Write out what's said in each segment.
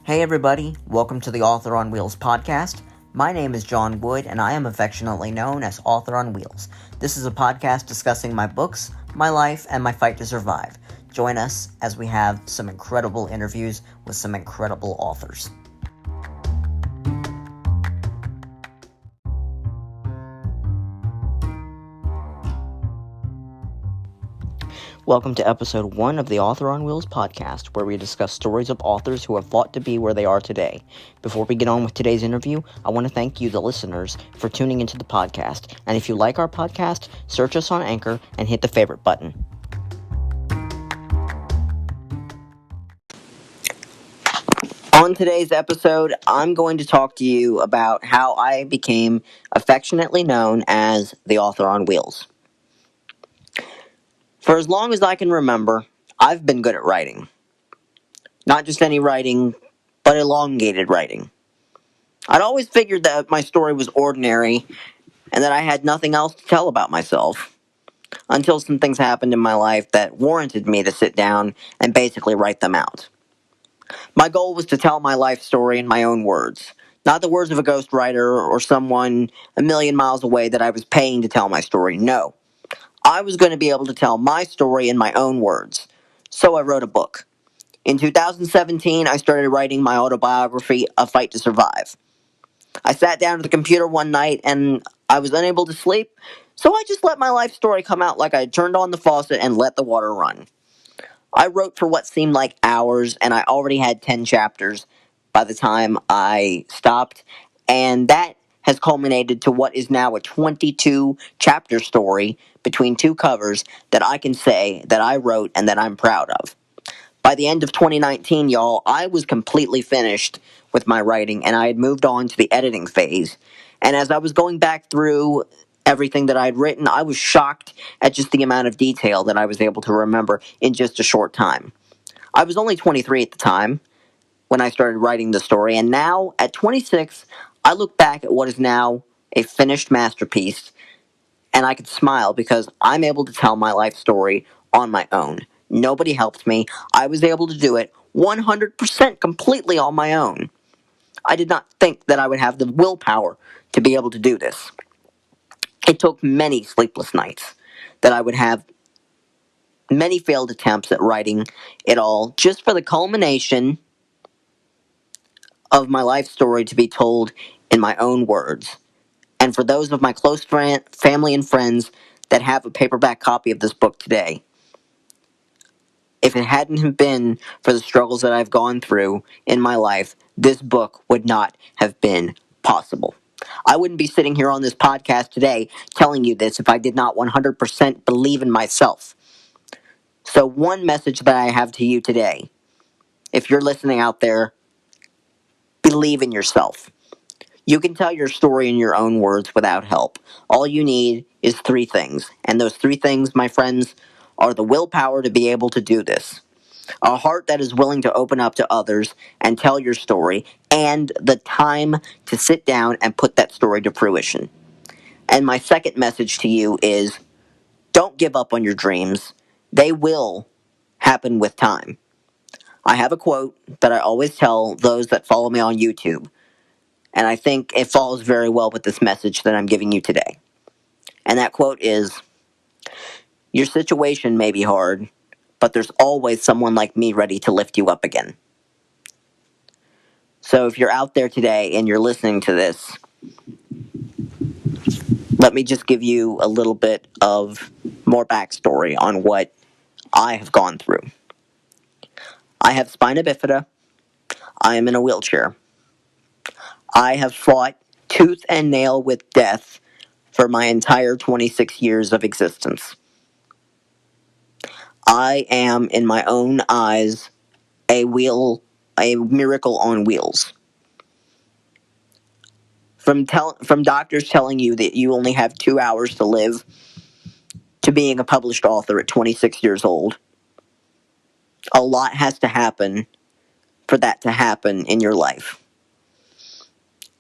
Hey everybody, welcome to the Author on Wheels podcast. My name is John Wood and I am affectionately known as Author on Wheels. This is a podcast discussing my books, my life, and my fight to survive. Join us as we have some incredible interviews with some incredible authors. Welcome to episode 1 of the Author on Wheels podcast, where we discuss stories of authors who have fought to be where they are today. Before we get on with today's interview, I want to thank you, the listeners, for tuning into the podcast. And if you like our podcast, search us on Anchor and hit the favorite button. On today's episode, I'm going to talk to you about how I became affectionately known as the Author on Wheels. For as long as I can remember, I've been good at writing. Not just any writing, but elongated writing. I'd always figured that my story was ordinary and that I had nothing else to tell about myself, until some things happened in my life that warranted me to sit down and basically write them out. My goal was to tell my life story in my own words, not the words of a ghostwriter or someone a million miles away that I was paying to tell my story. No. I was going to be able to tell my story in my own words. So I wrote a book. In 2017, I started writing my autobiography, A Fight to Survive. I sat down at the computer one night and I was unable to sleep, so I just let my life story come out like I had turned on the faucet and let the water run. I wrote for what seemed like hours, and I already had 10 chapters by the time I stopped, and that has culminated to what is now a 22-chapter story between two covers that I can say that I wrote and that I'm proud of. By the end of 2019, y'all, I was completely finished with my writing, and I had moved on to the editing phase. And as I was going back through everything that I had written, I was shocked at just the amount of detail that I was able to remember in just a short time. I was only 23 at the time when I started writing the story, and now, at 26, I look back at what is now a finished masterpiece, and I could smile because I'm able to tell my life story on my own. Nobody helped me. I was able to do it 100% completely on my own. I did not think that I would have the willpower to be able to do this. It took many sleepless nights, that I would have many failed attempts at writing it all, just for the culmination of my life story to be told in my own words. And for those of my close family and friends that have a paperback copy of this book today, if it hadn't have been for the struggles that I've gone through in my life, this book would not have been possible. I wouldn't be sitting here on this podcast today telling you this if I did not 100% believe in myself. So one message that I have to you today, if you're listening out there, believe in yourself. You can tell your story in your own words without help. All you need is 3 things. And those 3 things, my friends, are the willpower to be able to do this, a heart that is willing to open up to others and tell your story, and the time to sit down and put that story to fruition. And my second message to you is, don't give up on your dreams. They will happen with time. I have a quote that I always tell those that follow me on YouTube, and I think it falls very well with this message that I'm giving you today. And that quote is, your situation may be hard, but there's always someone like me ready to lift you up again. So if you're out there today and you're listening to this, let me just give you a little bit of more backstory on what I have gone through. I have spina bifida. I am in a wheelchair. I have fought tooth and nail with death for my entire 26 years of existence. I am, in my own eyes, a miracle on wheels. From doctors telling you that you only have 2 hours to live, to being a published author at 26 years old, a lot has to happen for that to happen in your life.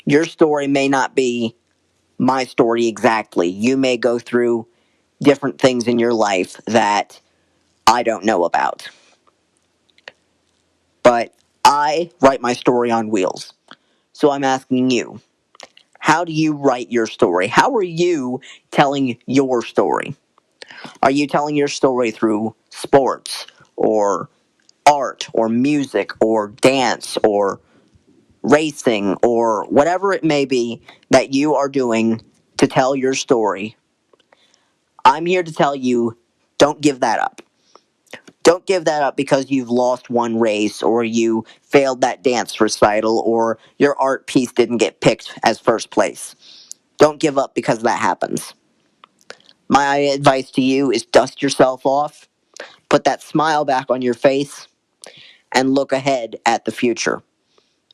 Your story may not be my story exactly. You may go through different things in your life that I don't know about. But I write my story on wheels. So I'm asking you, how do you write your story? How are you telling your story? Are you telling your story through sports or art or music or dance or racing or whatever it may be that you are doing to tell your story? I'm here to tell you, don't give that up. Don't give that up because you've lost one race or you failed that dance recital or your art piece didn't get picked as first place. Don't give up because that happens. My advice to you is dust yourself off, put that smile back on your face, and look ahead at the future.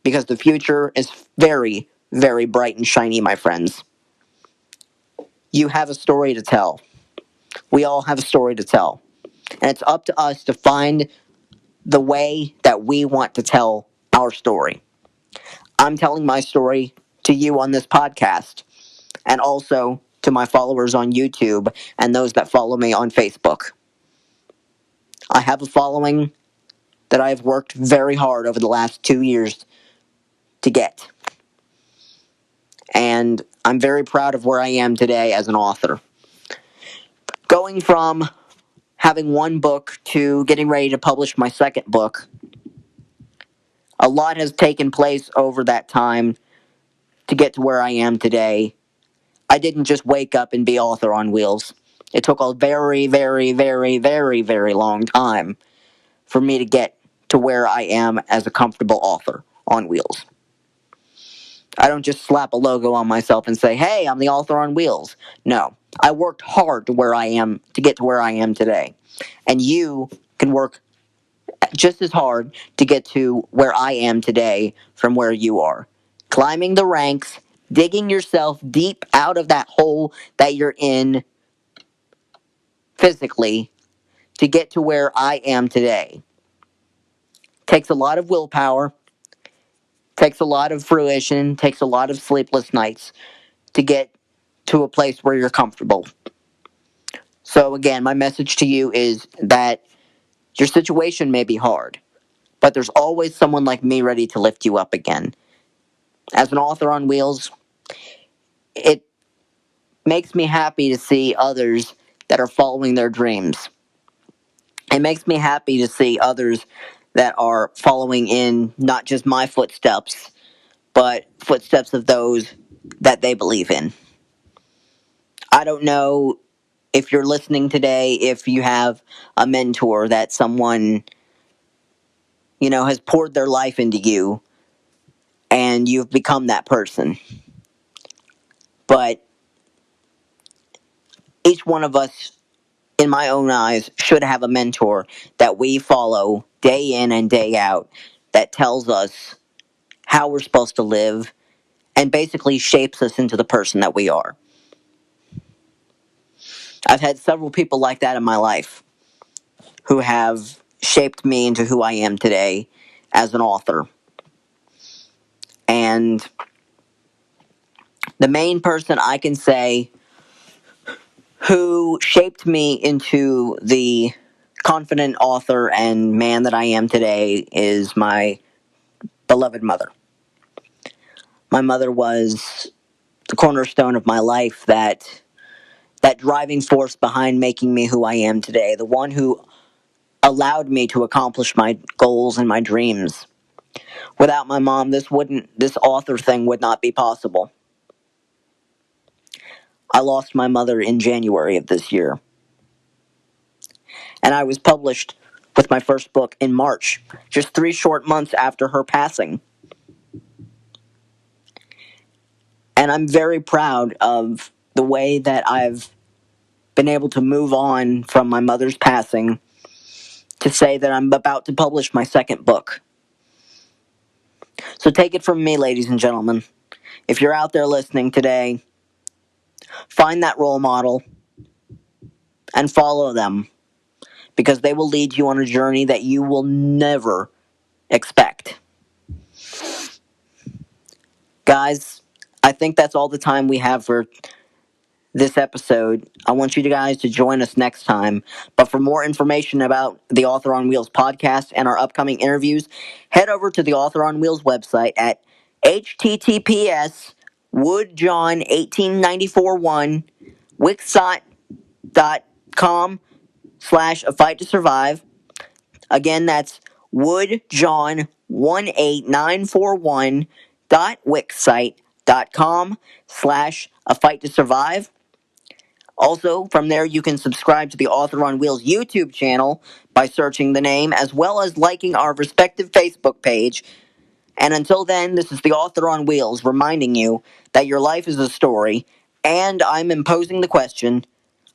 Because the future is very, very bright and shiny, my friends. You have a story to tell. We all have a story to tell. And it's up to us to find the way that we want to tell our story. I'm telling my story to you on this podcast, and also to my followers on YouTube and those that follow me on Facebook. I have a following that I have worked very hard over the last 2 years to get. And I'm very proud of where I am today as an author. Going from having one book to getting ready to publish my second book, a lot has taken place over that time to get to where I am today. I didn't just wake up and be author on wheels. It took a very, very, very, very, very long time for me to get to where I am as a comfortable author on wheels. I don't just slap a logo on myself and say, hey, I'm the author on wheels. No, I worked hard to where I am to get to where I am today. And you can work just as hard to get to where I am today from where you are. Climbing the ranks, digging yourself deep out of that hole that you're in physically to get to where I am today. Takes a lot of willpower, takes a lot of fruition, takes a lot of sleepless nights to get to a place where you're comfortable. So again, my message to you is that your situation may be hard, but there's always someone like me ready to lift you up again. As an author on wheels, it makes me happy to see others that are following their dreams. It makes me happy to see others that are following in not just my footsteps, but footsteps of those that they believe in. I don't know if you're listening today, if you have a mentor that someone, has poured their life into you and you've become that person. But each one of us, in my own eyes, should have a mentor that we follow day in and day out that tells us how we're supposed to live and basically shapes us into the person that we are. I've had several people like that in my life who have shaped me into who I am today as an author. And the main person I can say who shaped me into the confident author and man that I am today is my beloved mother. My mother was the cornerstone of my life, that driving force behind making me who I am today, the one who allowed me to accomplish my goals and my dreams. Without my mom, this author thing would not be possible. I lost my mother in January of this year. And I was published with my first book in March, just 3 short months after her passing. And I'm very proud of the way that I've been able to move on from my mother's passing to say that I'm about to publish my second book. So take it from me, ladies and gentlemen. If you're out there listening today, find that role model and follow them, because they will lead you on a journey that you will never expect. Guys, I think that's all the time we have for this episode, I want you guys to join us next time. But for more information about the Author on Wheels podcast and our upcoming interviews, head over to the Author on Wheels website at https woodjohn18941 wixsite.com/a fight to survive. Again, that's woodjohn18941.wixsite.com/a fight to survive. Also, from there, you can subscribe to the Author on Wheels YouTube channel by searching the name, as well as liking our respective Facebook page. And until then, this is the Author on Wheels reminding you that your life is a story, and I'm imposing the question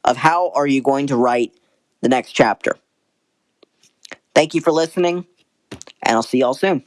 of how are you going to write the next chapter. Thank you for listening, and I'll see y'all soon.